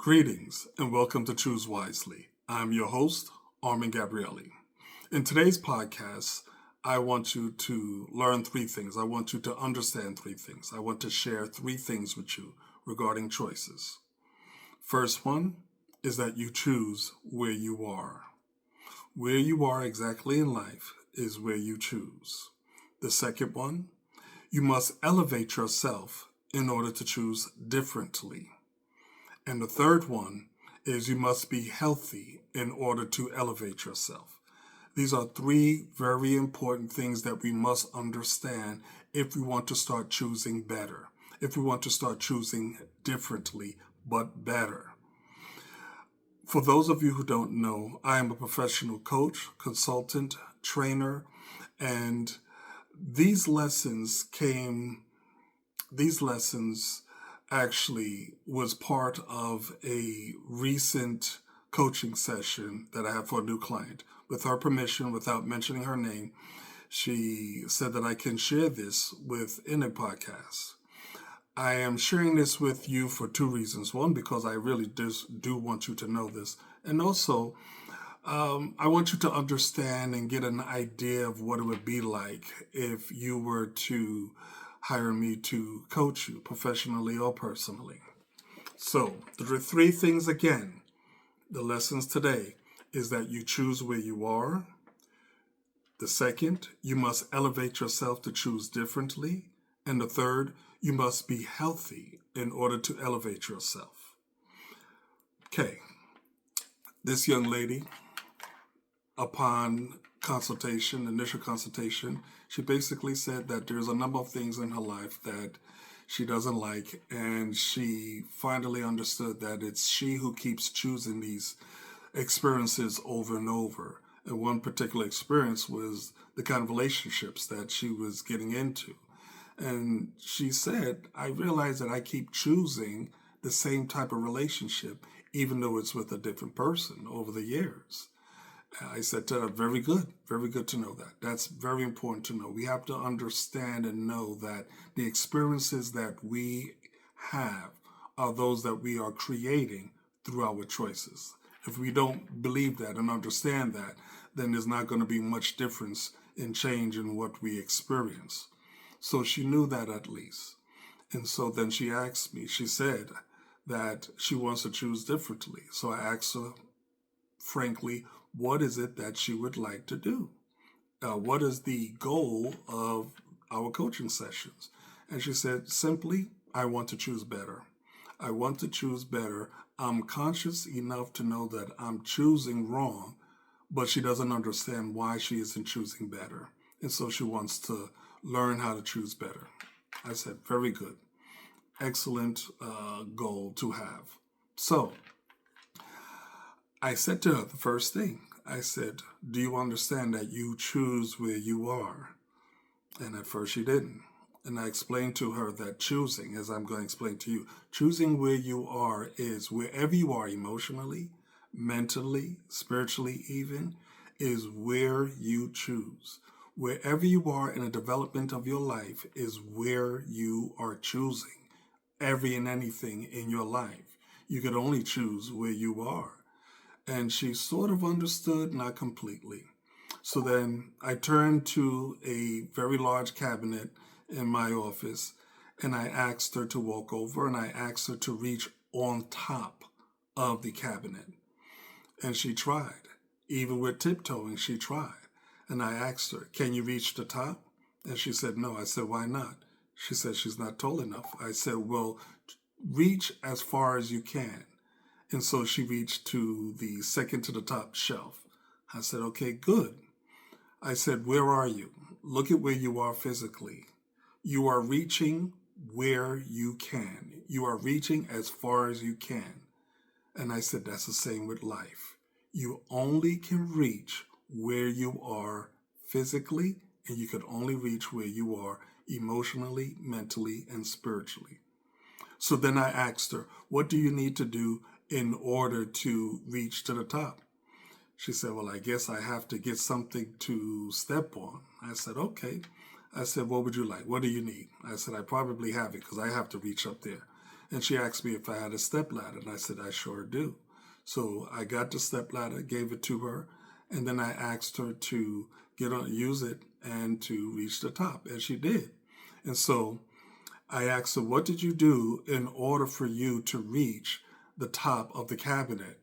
Greetings and welcome to Choose Wisely. I'm your host, Armin Gabrielli. In today's podcast, I want you to learn three things. I want you to understand three things. I want to share three things with you regarding choices. First one is that you choose where you are. Where you are exactly in life is where you choose. The second one, you must elevate yourself in order to choose differently. And the third one is you must be healthy in order to elevate yourself. These are three very important things that we must understand if we want to start choosing better, if we want to start choosing differently, but better. For those of you who don't know, I am a professional coach, consultant, trainer, and these lessons actually was part of a recent coaching session that I had for a new client. With her permission, without mentioning her name, she said that I can share this within a podcast. I am sharing this with you for two reasons. One, because I really do want you to know this. And also, I want you to understand and get an idea of what it would be like if you were to hire me to coach you professionally or personally. So, the three things again, the lessons today is that you choose where you are. The second, you must elevate yourself to choose differently. And the third, you must be healthy in order to elevate yourself. Okay, this young lady, upon initial consultation, she basically said that there's a number of things in her life that she doesn't like, and she finally understood that it's she who keeps choosing these experiences over and over. And one particular experience was the kind of relationships that she was getting into. And she said, I realize that I keep choosing the same type of relationship, even though it's with a different person over the years. I said to her, very good to know that. That's very important to know. We have to understand and know that the experiences that we have are those that we are creating through our choices. If we don't believe that and understand that, then there's not going to be much difference in change in what we experience. So she knew that at least. And so then she asked me, she said that she wants to choose differently. So I asked her, frankly, what is it that she would like to do? What is the goal of our coaching sessions? And she said, simply, I want to choose better. I want to choose better. I'm conscious enough to know that I'm choosing wrong, but she doesn't understand why she isn't choosing better. And so she wants to learn how to choose better. I said, very good. Excellent goal to have. So I said to her the first thing, I said, do you understand that you choose where you are? And at first she didn't. And I explained to her that choosing, as I'm going to explain to you, choosing where you are is wherever you are emotionally, mentally, spiritually even, is where you choose. Wherever you are in the development of your life is where you are choosing every and anything in your life. You could only choose where you are. And she sort of understood, not completely. So then I turned to a very large cabinet in my office and I asked her to walk over and I asked her to reach on top of the cabinet. And she tried. Even with tiptoeing, she tried. And I asked her, can you reach the top? And she said, no. I said, why not? She said, she's not tall enough. I said, well, reach as far as you can. And so she reached to the second to the top shelf. I said, okay, good. I said, where are you? Look at where you are physically. You are reaching where you can. You are reaching as far as you can. And I said, that's the same with life. You only can reach where you are physically, and you can only reach where you are emotionally, mentally, and spiritually. So then I asked her, what do you need to do in order to reach to the top? She said, well, I guess I have to get something to step on. I said, okay. I said, what would you like? What do you need? I said, I probably have it because I have to reach up there. And she asked me if I had a stepladder, and I said, I sure do. So I got the stepladder, gave it to her, and then I asked her to use it and to reach the top, and she did. And so I asked her, what did you do in order for you to reach the top of the cabinet?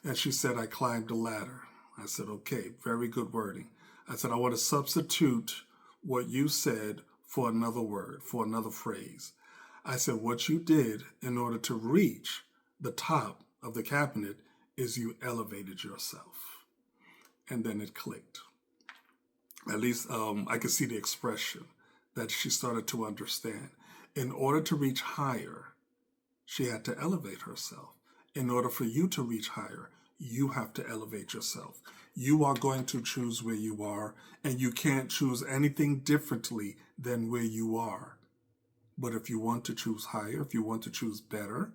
And she said, I climbed the ladder. I said, okay, very good wording. I said, I want to substitute what you said for another word, for another phrase. I said, what you did in order to reach the top of the cabinet is you elevated yourself. And then it clicked. At least I could see the expression that she started to understand. In order to reach higher, she had to elevate herself. In order for you to reach higher, you have to elevate yourself. You are going to choose where you are, and you can't choose anything differently than where you are. But if you want to choose higher, if you want to choose better,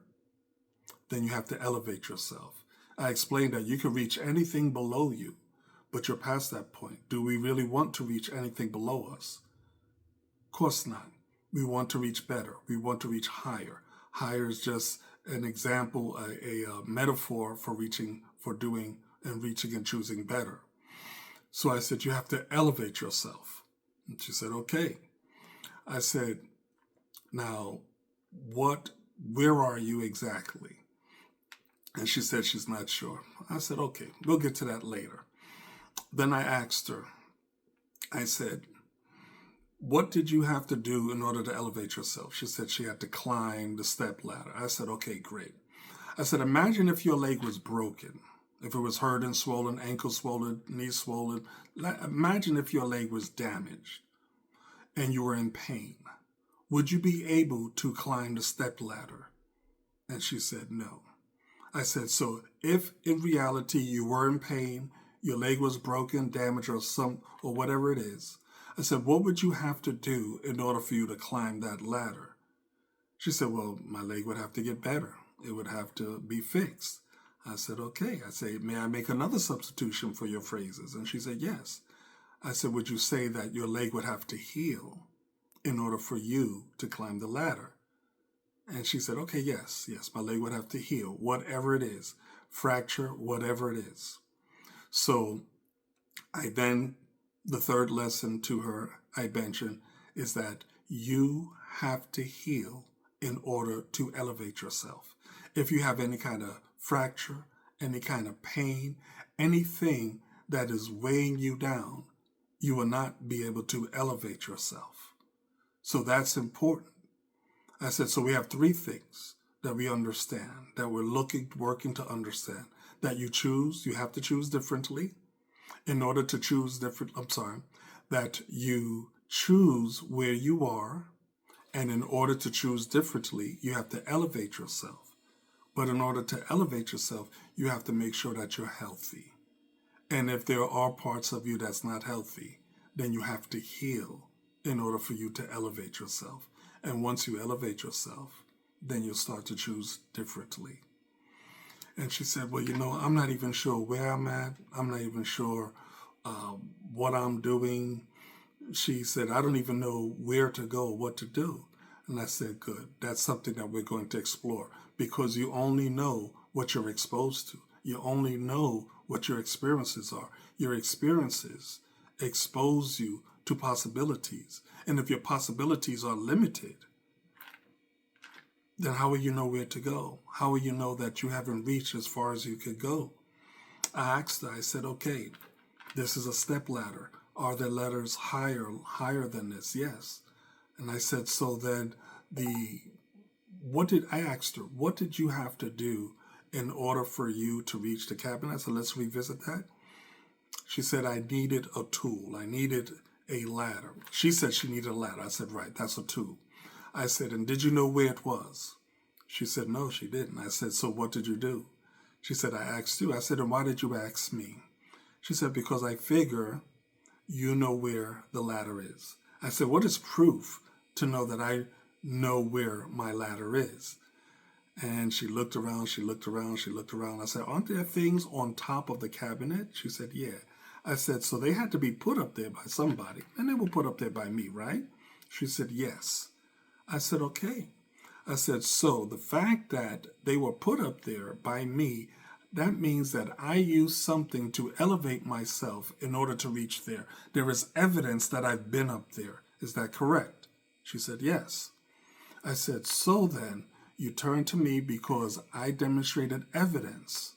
then you have to elevate yourself. I explained that you can reach anything below you, but you're past that point. Do we really want to reach anything below us? Of course not. We want to reach better. We want to reach higher. Higher is just an example, a metaphor for doing and reaching and choosing better. So I said, you have to elevate yourself. And she said, okay. I said, now, where are you exactly? And she said she's not sure. I said, okay, we'll get to that later. Then I asked her, I said, what did you have to do in order to elevate yourself? She said she had to climb the step ladder. I said, okay, great. I said, imagine if your leg was broken, if it was hurting, swollen, ankle swollen, knee swollen. Imagine if your leg was damaged and you were in pain. Would you be able to climb the step ladder? And she said, no. I said, so if in reality you were in pain, your leg was broken, damaged, or whatever it is, I said, what would you have to do in order for you to climb that ladder? She said, well, my leg would have to get better. It would have to be fixed. I said, okay. I said, may I make another substitution for your phrases? And she said, yes. I said, would you say that your leg would have to heal in order for you to climb the ladder? And she said, okay, yes, my leg would have to heal, whatever it is, fracture, whatever it is. So the third lesson to her I mentioned is that you have to heal in order to elevate yourself. If you have any kind of fracture, any kind of pain, anything that is weighing you down, you will not be able to elevate yourself. So that's important. I said, so we have three things that we understand, that we're working to understand. That you have to choose differently. In order to choose that you choose where you are, and in order to choose differently, you have to elevate yourself. But in order to elevate yourself, you have to make sure that you're healthy. And if there are parts of you that's not healthy, then you have to heal in order for you to elevate yourself. And once you elevate yourself, then you'll start to choose differently. And she said, well, I'm not even sure where I'm at. I'm not even sure what I'm doing. She said, I don't even know where to go, what to do. And I said, good. That's something that we're going to explore, because you only know what you're exposed to. You only know what your experiences are. Your experiences expose you to possibilities. And if your possibilities are limited, then how will you know where to go? How will you know that you haven't reached as far as you could go? I asked her, I said, okay, this is a step ladder. Are there ladders higher than this? Yes. And I said, so then I asked her, what did you have to do in order for you to reach the cabinet? I said, let's revisit that. She said, I needed a tool. I needed a ladder. She said she needed a ladder. I said, right, that's a tool. I said, and did you know where it was? She said, no, she didn't. I said, so what did you do? She said, I asked you. I said, and why did you ask me? She said, because I figure you know where the ladder is. I said, what is proof to know that I know where my ladder is? And she looked around, she looked around, she looked around. I said, aren't there things on top of the cabinet? She said, yeah. I said, so they had to be put up there by somebody, and they were put up there by me, right? She said, yes. I said, okay. I said, so the fact that they were put up there by me, that means that I used something to elevate myself in order to reach there. There is evidence that I've been up there. Is that correct? She said, yes. I said, so then you turn to me because I demonstrated evidence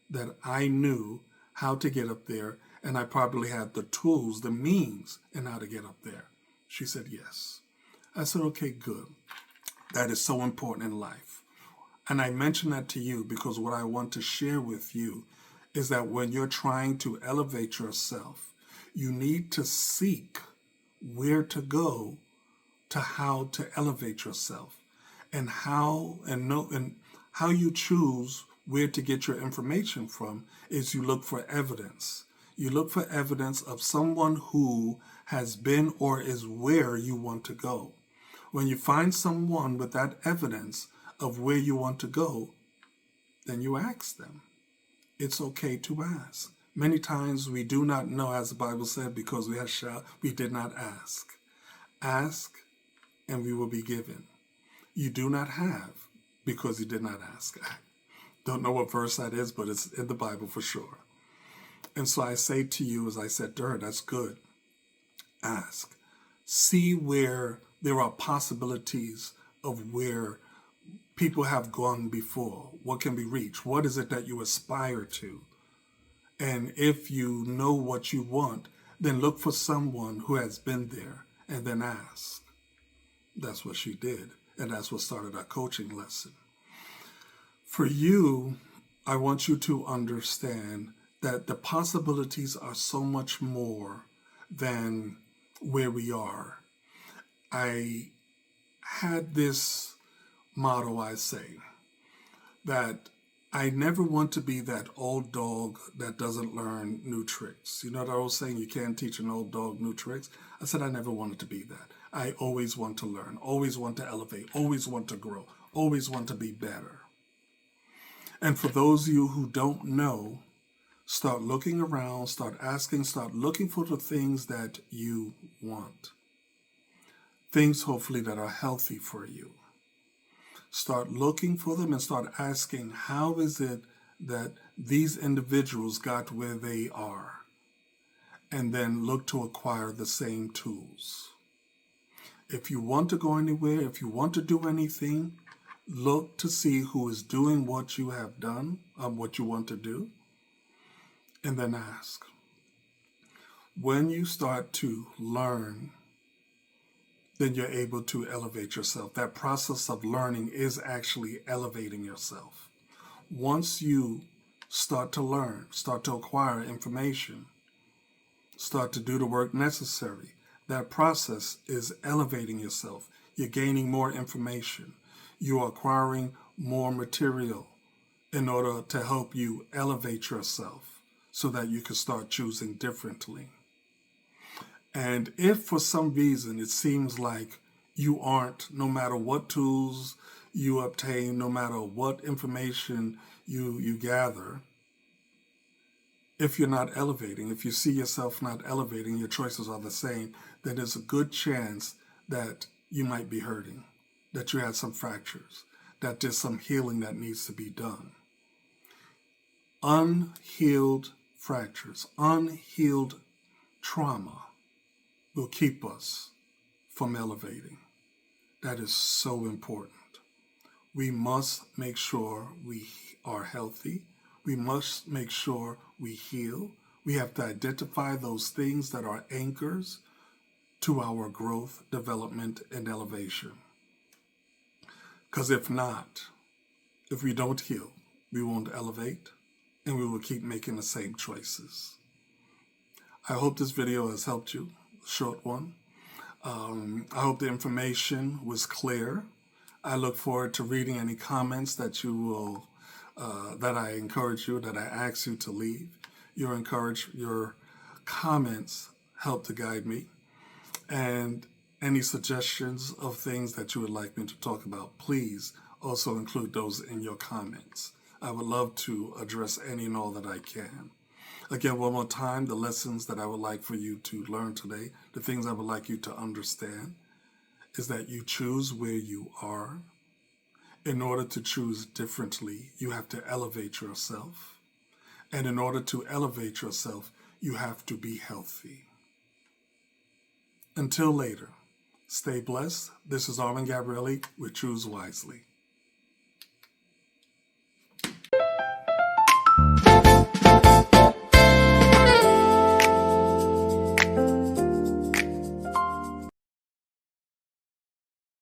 that I knew how to get up there, and I probably had the tools, the means, and how to get up there. She said, yes. I said, okay, good. That is so important in life. And I mention that to you because what I want to share with you is that when you're trying to elevate yourself, you need to seek where to go to how to elevate yourself, and how you choose where to get your information from is you look for evidence. You look for evidence of someone who has been or is where you want to go. When you find someone with that evidence of where you want to go, then you ask them. It's okay to ask. Many times we do not know, as the Bible said, because we did not ask. Ask and we will be given. You do not have because you did not ask. I don't know what verse that is, but it's in the Bible for sure. And so I say to you, as I said to her, that's good. Ask. See where there are possibilities of where people have gone before. What can be reached? What is it that you aspire to? And if you know what you want, then look for someone who has been there and then ask. That's what she did. And that's what started our coaching lesson. For you, I want you to understand that the possibilities are so much more than where we are. I had this motto, I say, that I never want to be that old dog that doesn't learn new tricks. You know what I was saying? You can't teach an old dog new tricks. I said I never wanted to be that. I always want to learn, always want to elevate, always want to grow, always want to be better. And for those of you who don't know, start looking around, start asking, start looking for the things that you want. Things hopefully that are healthy for you. Start looking for them and start asking, how is it that these individuals got where they are? And then look to acquire the same tools. If you want to go anywhere, if you want to do anything, look to see who is doing what you have done, what you want to do, and then ask. When you start to learn, then you're able to elevate yourself. That process of learning is actually elevating yourself. Once you start to learn, start to acquire information, start to do the work necessary, that process is elevating yourself. You're gaining more information. You're acquiring more material in order to help you elevate yourself so that you can start choosing differently. And if for some reason it seems like you aren't, no matter what tools you obtain, no matter what information you gather, if you're not elevating, if you see yourself not elevating, your choices are the same, then there's a good chance that you might be hurting, that you had some fractures, that there's some healing that needs to be done. Unhealed fractures, unhealed trauma will keep us from elevating. That is so important. We must make sure we are healthy. We must make sure we heal. We have to identify those things that are anchors to our growth, development, and elevation. Because if not, if we don't heal, we won't elevate, and we will keep making the same choices. I hope this video has helped you, a short one. I hope the information was clear. I look forward to reading any comments that you will, that I encourage you, that I ask you to leave. Your comments help to guide me. And any suggestions of things that you would like me to talk about, please also include those in your comments. I would love to address any and all that I can. Again, one more time, the lessons that I would like for you to learn today, the things I would like you to understand, is that you choose where you are, In order to choose differently, you have to elevate yourself. And in order to elevate yourself, you have to be healthy. Until later, stay blessed. This is Armin Gabrielli with Choose Wisely.